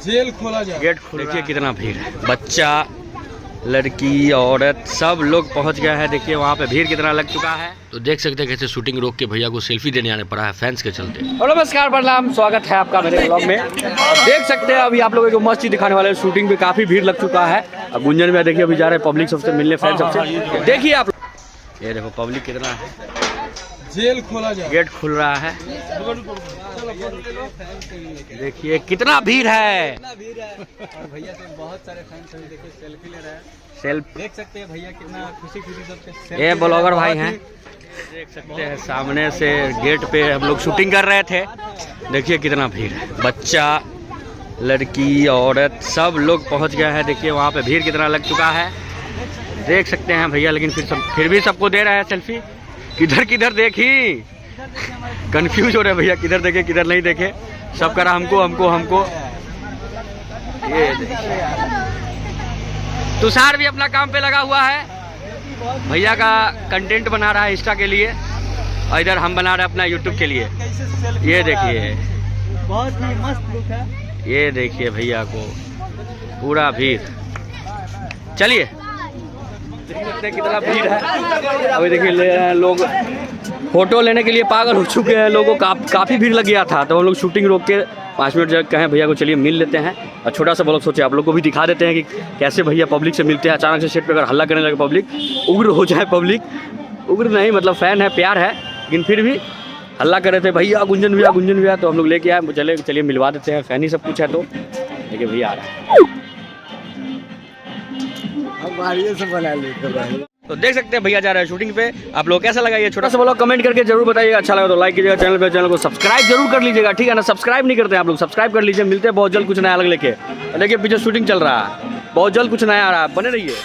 Jail खोला जाए, gate खोल। देखिए कितना भीड़ है, बच्चा लड़की औरत सब लोग पहुंच गए हैं। देखिए वहाँ पे भीड़ कितना लग चुका है। तो देख सकते हैं कैसे शूटिंग रोक के भैया को सेल्फी देने आने पड़ा है फैंस के चलते। और नमस्कार प्रणाम, स्वागत है आपका मेरे ब्लॉग में। देख सकते हैं अभी आप लोगों को मस्त चीज दिखाने वाले शूटिंग पे काफी भीड़ लग चुका है। अब गुंजन में देखिए अभी जा रहे हैं पब्लिक सबसे मिलने, फैन सबसे। देखिए आप ये देखो पब्लिक कितना है, जेल खोला जाए, गेट खुल रहा है। देखिए कितना भीड़ है, और भैया से बहुत सारे फैंस हैं, देखिए सेल्फी ले रहे हैं। सेल्फ देख सकते हैं भैया कितना खुशी सबसे। ये ब्लॉगर भाई हैं, देख सकते हैं सामने से गेट पे हम लोग शूटिंग कर रहे थे। देखिए कितना भीड़ है, बच्चा लड़की औरत सब लोग पहुंच गए हैं। देखिए वहाँ पे भीड़ कितना लग चुका है, देख सकते हैं भैया। लेकिन फिर भी सबको दे रहे हैं सेल्फी। किधर किधर देखी, कंफ्यूज हो रहे भैया, किधर देखे किधर नहीं देखे। सब करा हमको हमको हमको। ये तुषार भी अपना काम पे लगा हुआ है, भैया का कंटेंट बना रहा है इंस्टा के लिए, और इधर हम बना रहे हैं अपना यूट्यूब के लिए। ये देखिए बहुत ही मस्त लुक है। ये देखिए भैया को पूरा भीड़। चलिए देख सकते हैं कितना भीड़ है। अभी देखिए ले रहे हैं लोग, फोटो लेने के लिए पागल हो चुके हैं। लोगों को काफ़ी भीड़ लग गया था, तो हम लोग शूटिंग रोक के 5 मिनट जब कहें भैया को चलिए मिल लेते हैं। और छोटा सा ब्लॉग सोचे आप लोग को भी दिखा देते हैं कि कैसे भैया पब्लिक से मिलते हैं। अचानक से सेट पे अगर हल्ला करने लगे पब्लिक, उग्र हो जाए पब्लिक, उग्र नहीं मतलब फ़ैन है, प्यार है, लेकिन फिर भी हल्ला कर रहे थे भैया गुंजन भैया गुंजन भैया। तो हम लोग लेके आए, चलिए मिलवा देते हैं, फ़ैन ही सब कुछ है। तो देखिए भैया आ रहा है, से बना लेते। तो देख सकते हैं भैया जा रहे हैं शूटिंग पे। आप लोग कैसा लगा ये छोटा सा ब्लॉग, कमेंट करके जरूर बताइएगा। अच्छा लगा तो लाइक कीजिएगा, चैनल को सब्सक्राइब जरूर कर लीजिएगा, ठीक है ना। सब्सक्राइब नहीं करते आप लोग, सब्सक्राइब कर लीजिए। मिलते हैं बहुत जल्द कुछ नया अलग लेके। देखिए पीछे शूटिंग चल रहा है, बहुत जल्द कुछ नया आ रहा है, बने रहिए।